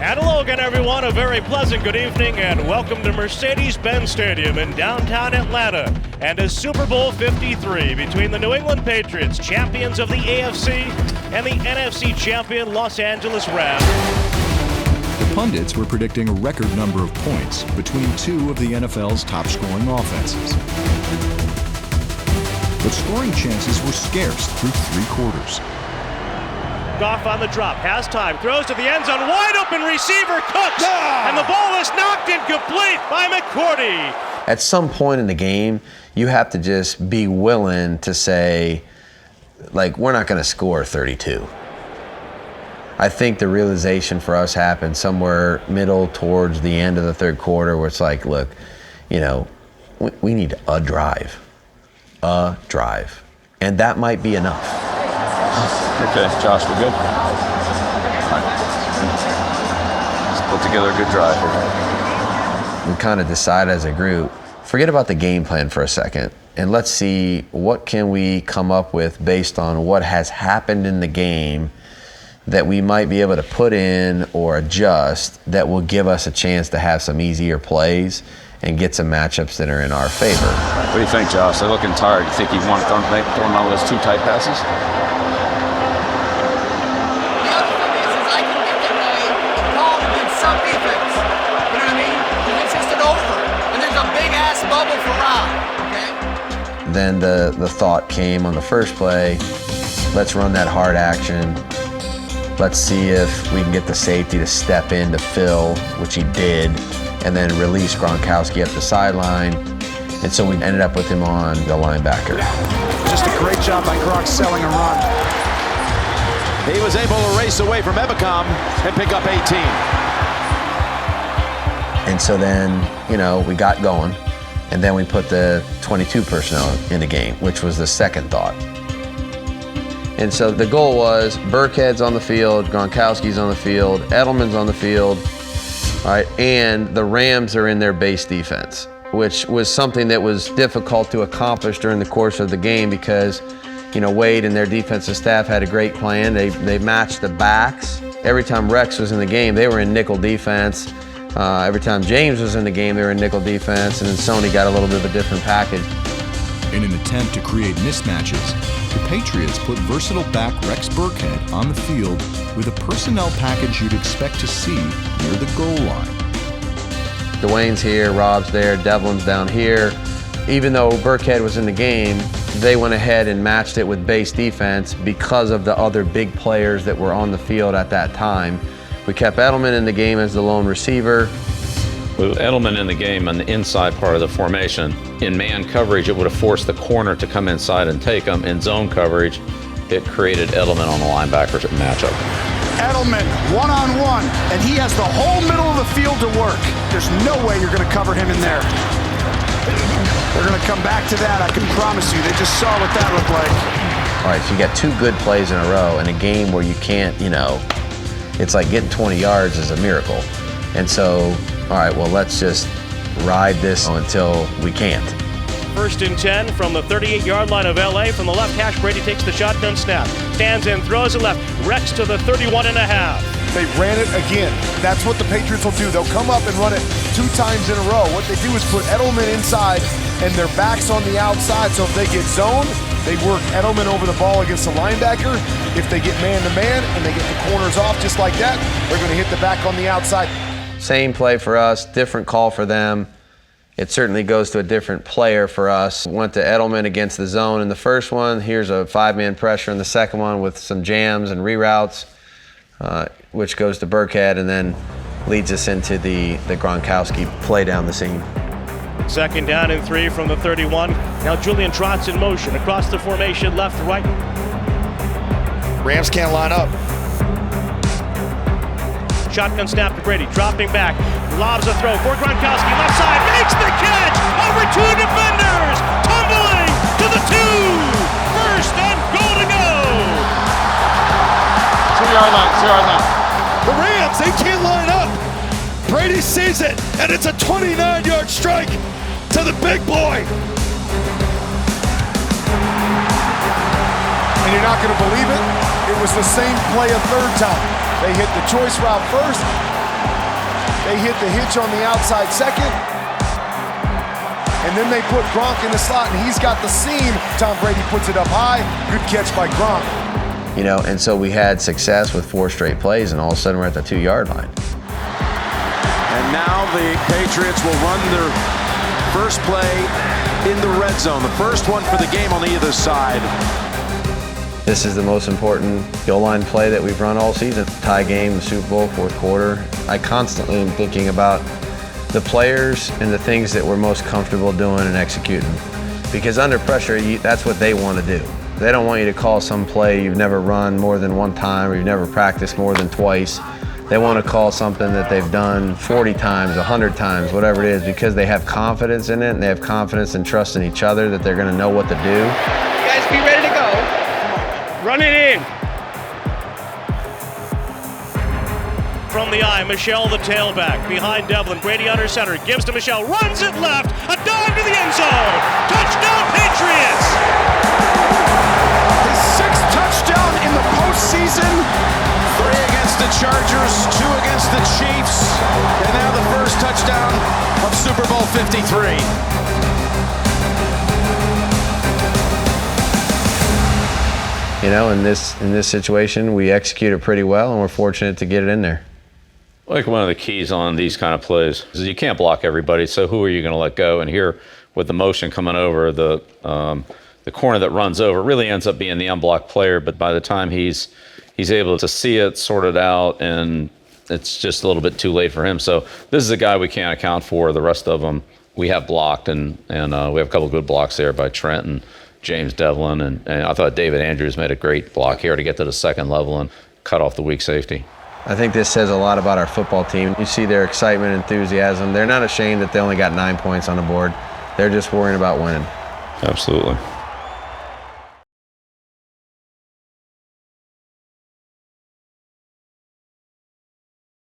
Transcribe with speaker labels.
Speaker 1: And hello again, everyone. A very pleasant good evening and welcome to Mercedes-Benz Stadium in downtown Atlanta and a Super Bowl 53 between the New England Patriots, champions of the AFC, and the NFC champion Los Angeles Rams.
Speaker 2: The pundits were predicting a record number of points between two of the NFL's top-scoring offenses. But scoring chances were scarce through three quarters.
Speaker 1: Goff on the drop, has time, throws to the end zone, wide open receiver, Cooks, and the ball is knocked incomplete by McCourty.
Speaker 3: At some point in the game, you have to just be willing to say, like, we're not going to score 32. I think the realization for us happened somewhere middle towards the end of the third quarter where it's like, look, you know, we need a drive. And that might be enough.
Speaker 4: Okay, Josh, we're good? All right. Let's put together a good drive here.
Speaker 3: We kind of decide as a group, forget about the game plan for a second, and let's see what can we come up with based on what has happened in the game that we might be able to put in or adjust that will give us a chance to have some easier plays and get some matchups that are in our favor.
Speaker 4: What do you think, Josh? They're looking tired. You think you want to throw them out with those two tight passes?
Speaker 3: Then the thought came on the first play, let's run that hard action. Let's see if we can get the safety to step in to fill, which he did, and then release Gronkowski up the sideline. And so we ended up with him on the linebacker.
Speaker 5: Just a great job by Gronk selling a run. He was able to race away from Ebicom and pick up 18.
Speaker 3: And so then, you know, we got going. And then we put the 22 personnel in the game, which was the second thought. And so the goal was Burkhead's on the field, Gronkowski's on the field, Edelman's on the field, all right, and the Rams are in their base defense, which was something that was difficult to accomplish during the course of the game because, you know, Wade and their defensive staff had a great plan. They matched the backs. Every time Rex was in the game, they were in nickel defense. Every time James was in the game, they were in nickel defense, and then Sony got a little bit of a different package.
Speaker 2: In an attempt to create mismatches, the Patriots put versatile back Rex Burkhead on the field with a personnel package you'd expect to see near the goal line.
Speaker 3: Dwayne's here, Rob's there, Devlin's down here. Even though Burkhead was in the game, they went ahead and matched it with base defense because of the other big players that were on the field at that time. We kept Edelman in the game as the lone receiver.
Speaker 6: With Edelman in the game on the inside part of the formation, in man coverage, it would have forced the corner to come inside and take him. In zone coverage, it created Edelman on the linebackers matchup.
Speaker 5: Edelman, one-on-one, and he has the whole middle of the field to work. There's no way you're going to cover him in there. They're going to come back to that, I can promise you. They just saw what that looked like.
Speaker 3: All right, so you got two good plays in a row in a game where you can't, you know, it's like getting 20 yards is a miracle. And so, all right, well, let's just ride this until we can't.
Speaker 1: 1st and 10 from the 38-yard line of LA. From the left hash, Brady takes the shotgun snap. Stands in, throws it left. Rex to the 31.5.
Speaker 7: They ran it again. That's what the Patriots will do. They'll come up and run it 2 times in a row. What they do is put Edelman inside and their backs on the outside. So if they get zoned, they work Edelman over the ball against the linebacker. If they get man-to-man and they get the corners off just like that, they're going to hit the back on the outside.
Speaker 3: Same play for us, different call for them. It certainly goes to a different player for us. Went to Edelman against the zone in the first one. Here's a 5-man pressure in the second one with some jams and reroutes, which goes to Burkhead and then leads us into the Gronkowski play down the seam.
Speaker 1: 2nd down and 3 from the 31. Now Julian trots in motion across the formation, left, right.
Speaker 7: Rams can't line up.
Speaker 1: Shotgun snap to Brady, dropping back, lobs a throw for Gronkowski, left side, makes the catch, over 2 defenders, tumbling to the 2, 1st and goal to go.
Speaker 5: 2-yard line. The Rams, they can't line up. Brady sees it, and it's a 29-yard strike to the big boy.
Speaker 7: And you're not going to believe it, it was the same play a third time. They hit the choice route first, They hit the hitch on the outside second. And then they put Gronk in the slot, and he's got the seam. Tom Brady puts it up high. Good catch by Gronk.
Speaker 3: You know, and so we had success with 4 straight plays, and all of a sudden we're at the 2-yard line.
Speaker 8: And now the Patriots will run their first play in the red zone. The first one for the game on either side.
Speaker 3: This is the most important goal line play that we've run all season. Tie game, the Super Bowl, 4th quarter. I constantly am thinking about the players and the things that we're most comfortable doing and executing. Because under pressure, that's what they want to do. They don't want you to call some play you've never run more than 1 time or you've never practiced more than twice. They want to call something that they've done 40 times, 100 times, whatever it is, because they have confidence in it and they have confidence and trust in each other that they're going to know what to do.
Speaker 9: You guys be ready to go. Run it in.
Speaker 1: From the eye, Michelle the tailback. Behind Devlin, Brady under center. Gives to Michelle, runs it left. A dive to the end zone. Touchdown Patriots!
Speaker 5: His 6th touchdown in the postseason.
Speaker 8: 3 against the Chargers, 2 against the Chiefs, and now the first touchdown of Super Bowl 53.
Speaker 3: You know, in this situation, we executed pretty well, and we're fortunate to get it in there.
Speaker 6: I think one of the keys on these kind of plays is you can't block everybody, so who are you going to let go? And here, with the motion coming over, the corner that runs over really ends up being the unblocked player, but by the time he's able to see it, sort it out, and it's just a little bit too late for him. So this is a guy we can't account for. The rest of them we have blocked, and we have a couple of good blocks there by Trent and James Devlin, and I thought David Andrews made a great block here to get to the 2nd level and cut off the weak safety.
Speaker 3: I think this says a lot about our football team. You see their excitement, enthusiasm. They're not ashamed that they only got 9 points on the board. They're just worrying about winning.
Speaker 6: Absolutely.